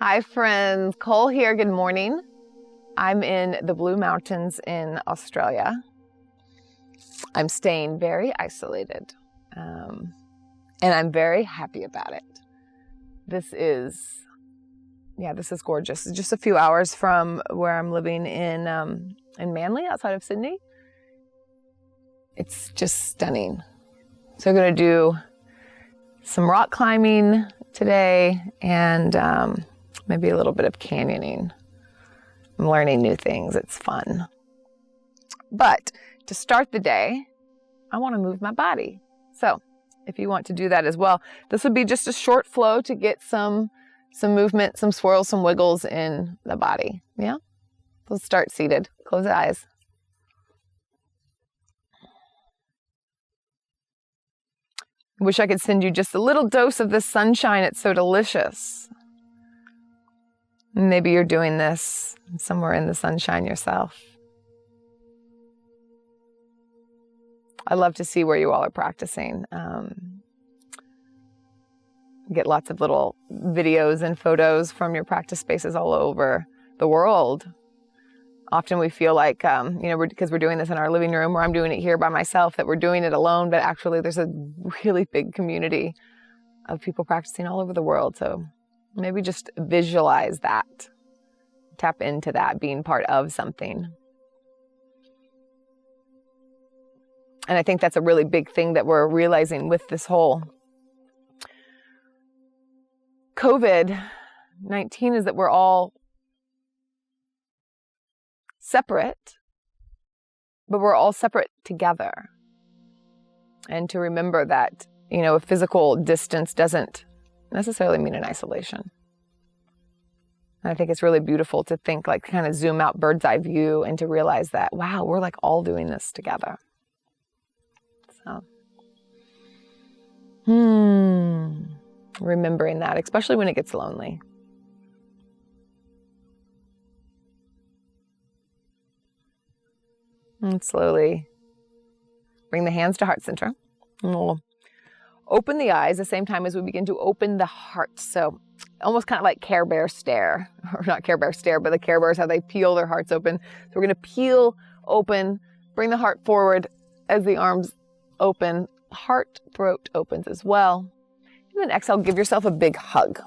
Hi friends, Cole here, good morning. I'm in the Blue Mountains in Australia. I'm staying very isolated, and I'm very happy about it. This is gorgeous. It's just a few hours from where I'm living in Manly, outside of Sydney. It's just stunning. So I'm gonna do some rock climbing today and maybe a little bit of canyoning. I'm learning new things. It's fun. But to start the day, I want to move my body. So if you want to do that as well, this would be just a short flow to get some movement, some swirls, some wiggles in the body. Yeah? Let's start seated. Close the eyes. I wish I could send you just a little dose of this sunshine. It's so delicious. Maybe you're doing this somewhere in the sunshine yourself. I love to see where you all are practicing. Get lots of little videos and photos from your practice spaces all over the world. Often we feel like, because we're doing this in our living room, or I'm doing it here by myself, that we're doing it alone, but actually there's a really big community of people practicing all over the world. So maybe just visualize that. Tap into that, being part of something. And I think that's a really big thing that we're realizing with this whole COVID-19 is that we're all separate, but we're all separate together. And to remember that, a physical distance doesn't necessarily mean an isolation. And I think it's really beautiful to think, kind of zoom out, bird's eye view, and to realize that, wow, we're all doing this together. So, remembering that, especially when it gets lonely. And slowly bring the hands to heart center. And we'll open the eyes the same time as we begin to open the heart. So almost kind of like Care Bear stare, or not Care Bear stare, but the Care Bears, how they peel their hearts open. So we're going to peel open, bring the heart forward as the arms open. Heart, throat opens as well. And then exhale, give yourself a big hug.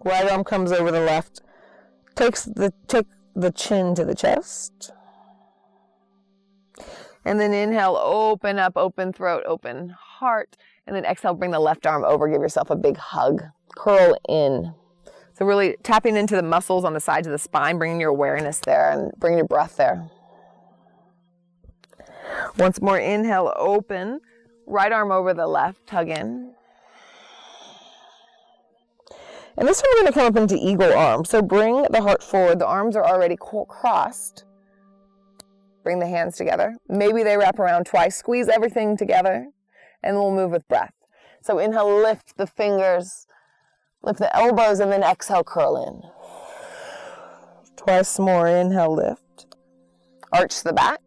Right arm comes over the left, take the chin to the chest. And then inhale, open up, open throat, open heart. And then exhale, bring the left arm over, give yourself a big hug. Curl in. So really tapping into the muscles on the sides of the spine, bringing your awareness there and bringing your breath there. Once more, inhale, open. Right arm over the left, hug in. And this time we're going to come up into eagle arm. So bring the heart forward. The arms are already crossed. Bring the hands together. Maybe they wrap around twice. Squeeze everything together. And we'll move with breath. So inhale, lift the fingers. Lift the elbows, and then exhale, curl in. Twice more. Inhale, lift. Arch the back.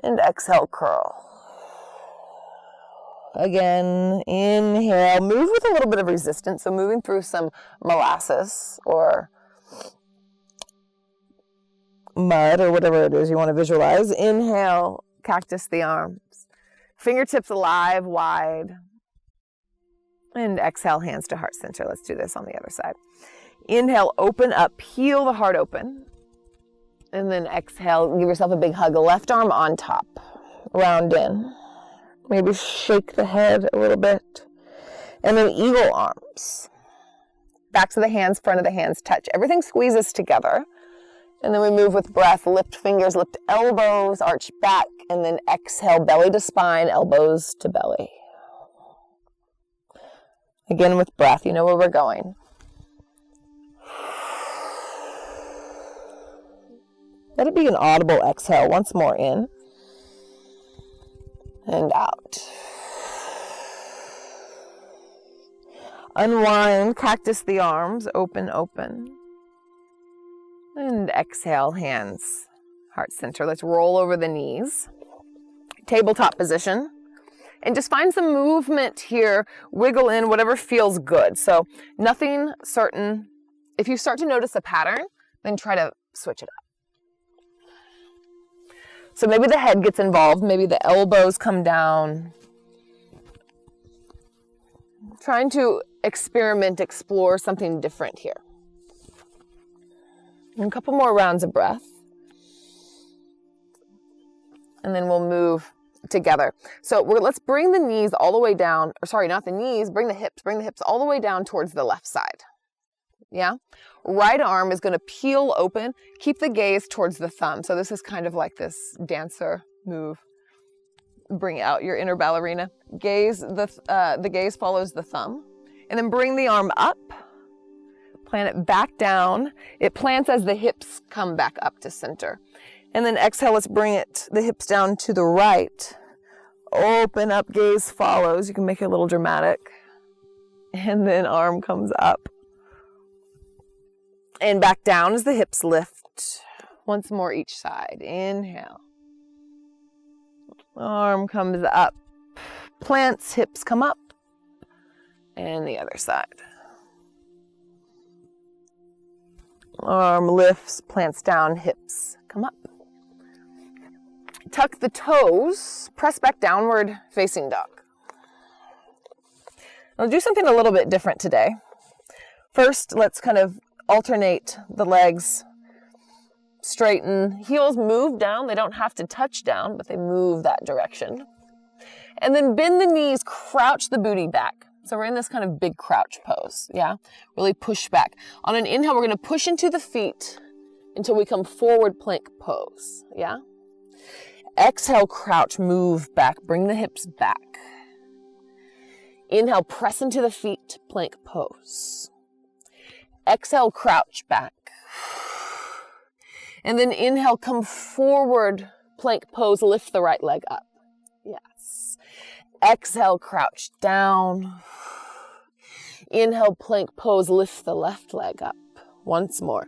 And exhale, curl. Again, inhale. Move with a little bit of resistance. So moving through some molasses or mud or whatever it is you want to visualize. Inhale, cactus the arms. Fingertips alive, wide. And exhale, hands to heart center. Let's do this on the other side. Inhale, open up, peel the heart open. And then exhale, give yourself a big hug. Left arm on top. Round in. Maybe shake the head a little bit. And then eagle arms. Backs of the hands, front of the hands touch. Everything squeezes together. And then we move with breath. Lift fingers, lift elbows, arch back. And then exhale, belly to spine, elbows to belly. Again with breath, you know where we're going. Let it be an audible exhale. Once more, in and out. Unwind, cactus the arms, open, open. And exhale, hands, heart center. Let's roll over the knees. Tabletop position. And just find some movement here. Wiggle in whatever feels good. So nothing certain. If you start to notice a pattern, then try to switch it up. So maybe the head gets involved, maybe the elbows come down. Trying to experiment, explore something different here. And a couple more rounds of breath. And then we'll move together. So let's bring the knees all the way down, or sorry, not the knees, bring the hips all the way down towards the left side. Yeah? Right arm is going to peel open. Keep the gaze towards the thumb. So this is kind of like this dancer move. Bring out your inner ballerina. Gaze, the gaze follows the thumb. And then bring the arm up. Plant it back down. It plants as the hips come back up to center. And then exhale, let's bring the hips down to the right. Open up, gaze follows. You can make it a little dramatic. And then arm comes up. And back down as the hips lift. Once more each side. Inhale. Arm comes up. Plants, hips come up. And the other side. Arm lifts, plants down, hips come up. Tuck the toes, press back downward, facing dog. I'll do something a little bit different today. First, let's kind of alternate the legs. Straighten, heels move down. They don't have to touch down, but they move that direction. And then bend the knees, crouch the booty back. So we're in this kind of big crouch pose, yeah? Really push back. On an inhale, we're gonna push into the feet until we come forward plank pose, yeah? Exhale, crouch, move back, bring the hips back. Inhale, press into the feet, plank pose. Exhale, crouch back. And then inhale, come forward, plank pose, lift the right leg up. Yes. Exhale, crouch down. Inhale, plank pose, lift the left leg up. Once more.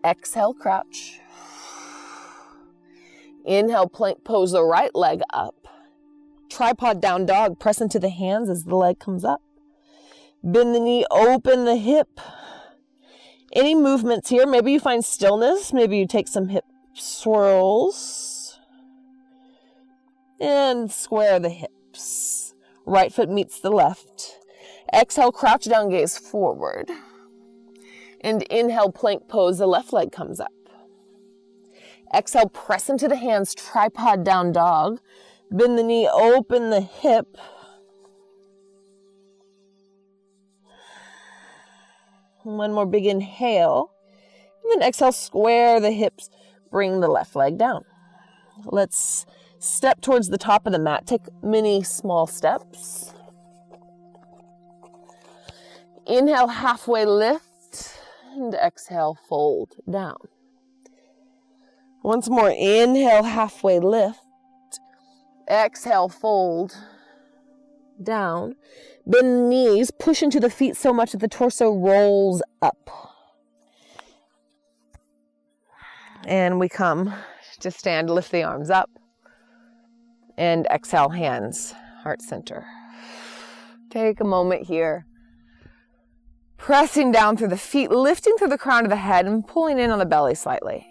Exhale, crouch. Inhale, plank pose, the right leg up. Tripod down dog, press into the hands as the leg comes up. Bend the knee, open the hip. Any movements here? Maybe you find stillness. Maybe you take some hip swirls. And square the hips. Right foot meets the left. Exhale, crouch down, gaze forward. And inhale, plank pose, the left leg comes up. Exhale, press into the hands, tripod down dog. Bend the knee, open the hip. One more big inhale. And then exhale, square the hips, bring the left leg down. Let's step towards the top of the mat. Take many small steps. Inhale, halfway lift, and exhale, fold down. Once more, inhale, halfway lift. Exhale, fold down. Bend the knees, push into the feet so much that the torso rolls up. And we come to stand, lift the arms up. And exhale, hands, heart center. Take a moment here. Pressing down through the feet, lifting through the crown of the head and pulling in on the belly slightly.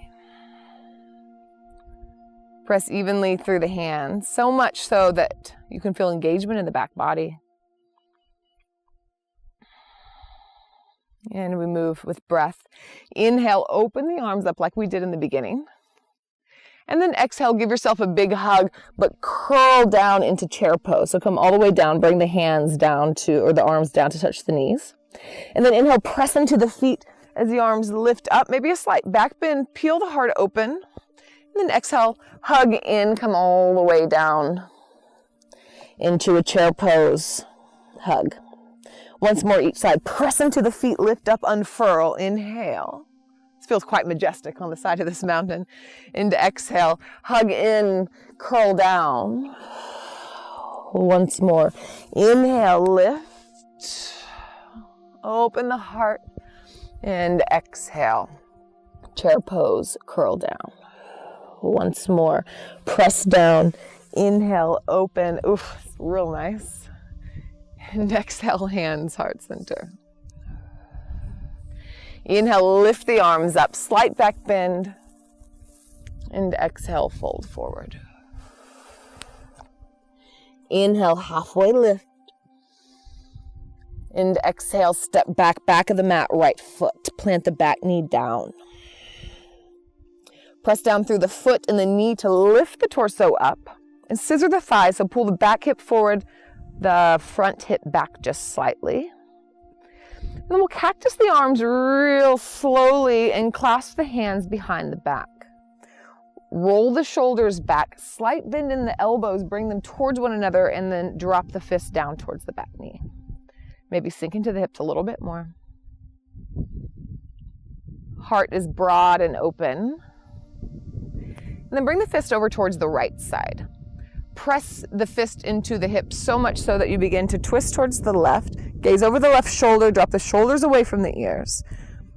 Press evenly through the hands, so much so that you can feel engagement in the back body. And we move with breath. Inhale, open the arms up like we did in the beginning. And then exhale, give yourself a big hug, but curl down into chair pose. So come all the way down, bring the hands down to, or the arms down to touch the knees. And then inhale, press into the feet as the arms lift up. Maybe a slight back bend, peel the heart open. And then exhale, hug in, come all the way down into a chair pose, hug. Once more each side, press into the feet, lift up, unfurl, inhale. This feels quite majestic on the side of this mountain. Into exhale, hug in, curl down. Once more, inhale, lift, open the heart, and exhale, chair pose, curl down. Once more, press down, inhale, open, oof, it's real nice. And exhale, hands, heart center. Inhale, lift the arms up, slight back bend, and exhale, fold forward. Inhale, halfway lift, and exhale, step back, back of the mat, right foot, plant the back knee down. Press down through the foot and the knee to lift the torso up, and scissor the thighs, so pull the back hip forward, the front hip back just slightly. And then we'll cactus the arms real slowly and clasp the hands behind the back. Roll the shoulders back, slight bend in the elbows, bring them towards one another, and then drop the fist down towards the back knee. Maybe sink into the hips a little bit more. Heart is broad and open. And then bring the fist over towards the right side. Press the fist into the hips so much so that you begin to twist towards the left. Gaze over the left shoulder, drop the shoulders away from the ears.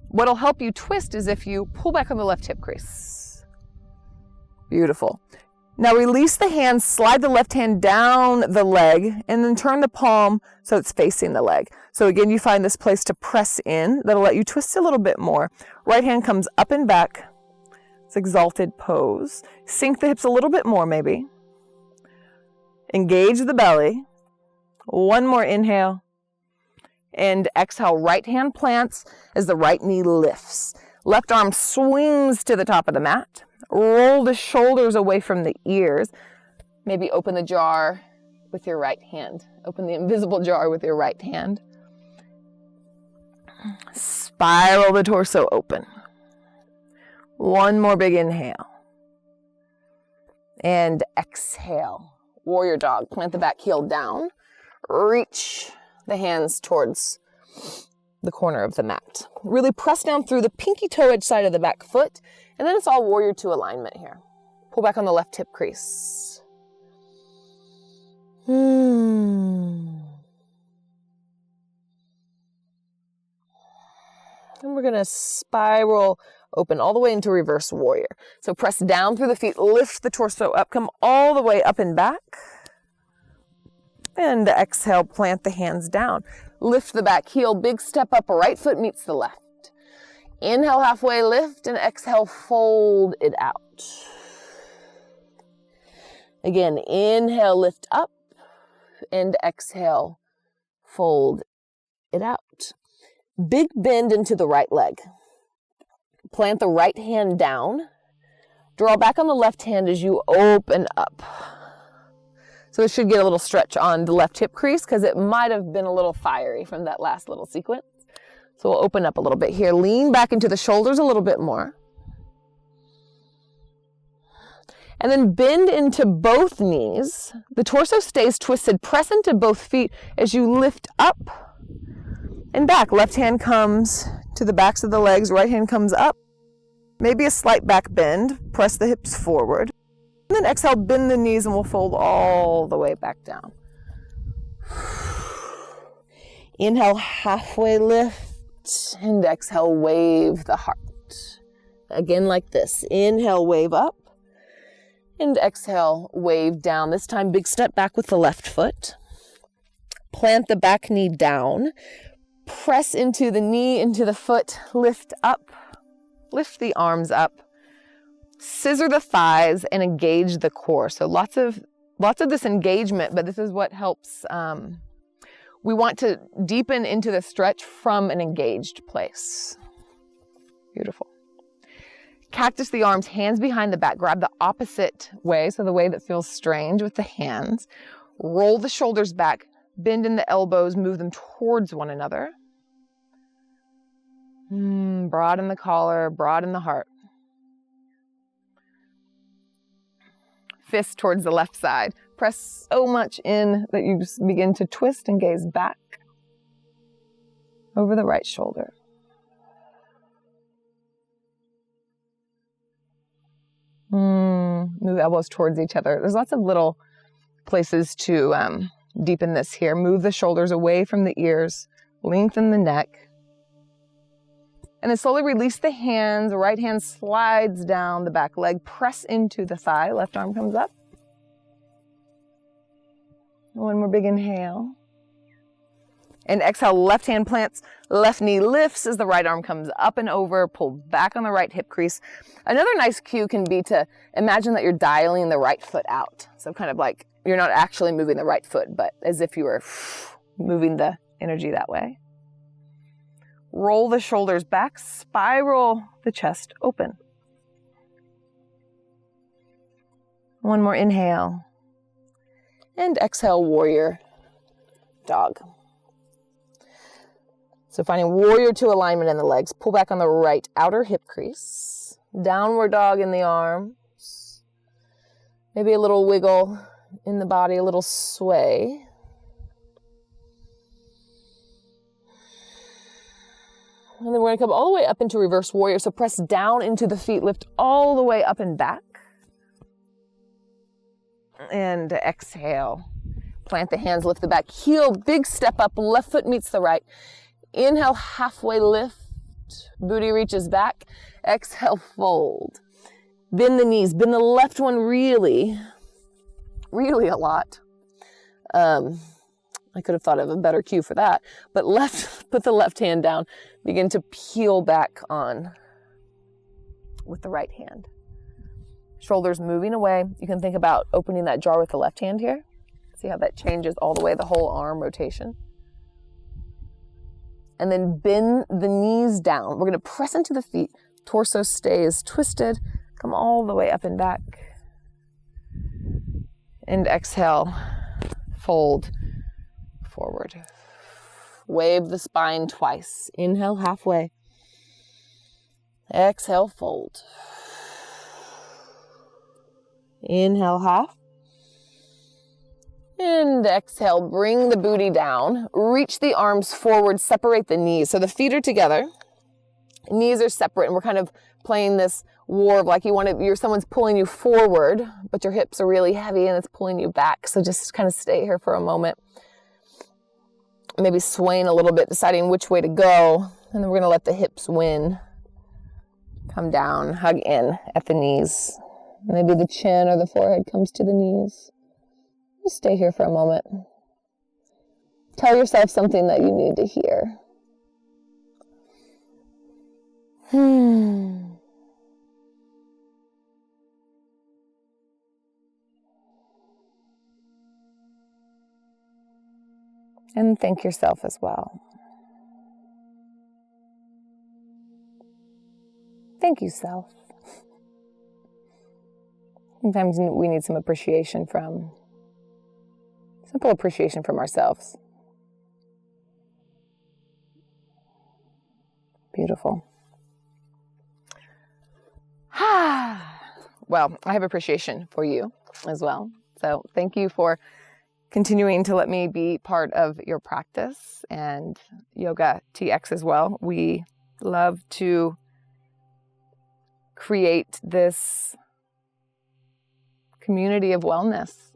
What'll help you twist is if you pull back on the left hip crease. Beautiful. Now release the hands, slide the left hand down the leg, and then turn the palm so it's facing the leg. So again, you find this place to press in. That'll let you twist a little bit more. Right hand comes up and back. It's exalted pose. Sink the hips a little bit more maybe. Engage the belly. One more inhale. And exhale, right hand plants as the right knee lifts. Left arm swings to the top of the mat. Roll the shoulders away from the ears. Maybe open the jar with your right hand. Open the invisible jar with your right hand. Spiral the torso open. One more big inhale. And exhale. Warrior dog. Plant the back heel down. Reach the hands towards the corner of the mat. Really press down through the pinky toe edge side of the back foot. And then it's all warrior two alignment here. Pull back on the left hip crease. And we're going to spiral open all the way into reverse warrior. So press down through the feet, lift the torso up, come all the way up and back. And exhale, plant the hands down. Lift the back heel, big step up, right foot meets the left. Inhale, halfway lift, and exhale, fold it out. Again, inhale, lift up, and exhale, fold it out. Big bend into the right leg. Plant the right hand down. Draw back on the left hand as you open up. So it should get a little stretch on the left hip crease because it might have been a little fiery from that last little sequence. So we'll open up a little bit here. Lean back into the shoulders a little bit more. And then bend into both knees. The torso stays twisted. Press into both feet as you lift up and back. Left hand comes to the backs of the legs. Right hand comes up. Maybe a slight back bend. Press the hips forward. And then exhale, bend the knees, and we'll fold all the way back down. Inhale, halfway lift, and exhale, wave the heart. Again, like this. Inhale, wave up, and exhale, wave down. This time, big step back with the left foot. Plant the back knee down. Press into the knee, into the foot, lift up, lift the arms up. Scissor the thighs and engage the core. So lots of this engagement, but this is what helps. We want to deepen into the stretch from an engaged place. Beautiful. Cactus the arms, hands behind the back. Grab the opposite way, so the way that feels strange with the hands. Roll the shoulders back. Bend in the elbows. Move them towards one another. Broaden the collar, broaden the heart. Fist towards the left side. Press so much in that you just begin to twist and gaze back over the right shoulder. Move elbows towards each other. There's lots of little places to deepen this here. Move the shoulders away from the ears. Lengthen the neck. And then slowly release the hands. Right hand slides down the back leg. Press into the thigh. Left arm comes up. One more big inhale. And exhale, left hand plants, left knee lifts as the right arm comes up and over, pull back on the right hip crease. Another nice cue can be to imagine that you're dialing the right foot out. So kind of like you're not actually moving the right foot, but as if you were moving the energy that way. Roll the shoulders back, spiral the chest open. One more inhale. And exhale, warrior dog. So finding warrior two alignment in the legs. Pull back on the right outer hip crease. Downward dog in the arms. Maybe a little wiggle in the body, a little sway. And then we're going to come all the way up into reverse warrior. So press down into the feet, lift all the way up and back. And exhale. Plant the hands, lift the back heel, big step up, left foot meets the right. Inhale, halfway lift, booty reaches back. Exhale, fold. Bend the knees, bend the left one really a lot. I could have thought of a better cue for that, but put the left hand down, begin to peel back on with the right hand. Shoulders moving away. You can think about opening that jar with the left hand here. See how that changes all the way, the whole arm rotation. And then bend the knees down. We're going to press into the feet. Torso stays twisted. Come all the way up and back. And exhale, fold forward. Wave the spine twice. Inhale, halfway. Exhale, fold. Inhale, half. And exhale, bring the booty down. Reach the arms forward, separate the knees. So the feet are together. Knees are separate, and we're kind of playing this war of like someone's pulling you forward, but your hips are really heavy and it's pulling you back. So just kind of stay here for a moment. Maybe swaying a little bit, deciding which way to go. And then we're going to let the hips win. Come down, hug in at the knees. Maybe the chin or the forehead comes to the knees. Just stay here for a moment. Tell yourself something that you need to hear. And thank yourself as well. Thank you, self. Sometimes we need some simple appreciation from ourselves. Beautiful. Well, I have appreciation for you as well. So thank you for continuing to let me be part of your practice and YOGATX as well. We love to create this community of wellness.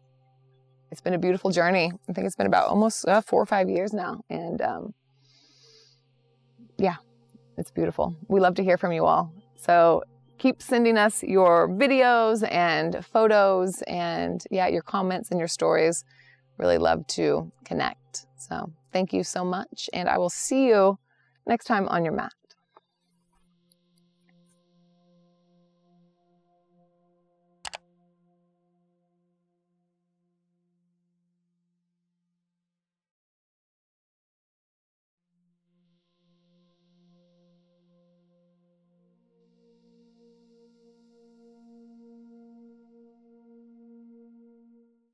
It's been a beautiful journey. I think it's been about almost 4 or 5 years now. And yeah, it's beautiful. We love to hear from you all. So keep sending us your videos and photos and your comments and your stories. Really love to connect. So thank you so much. And I will see you next time on your mat.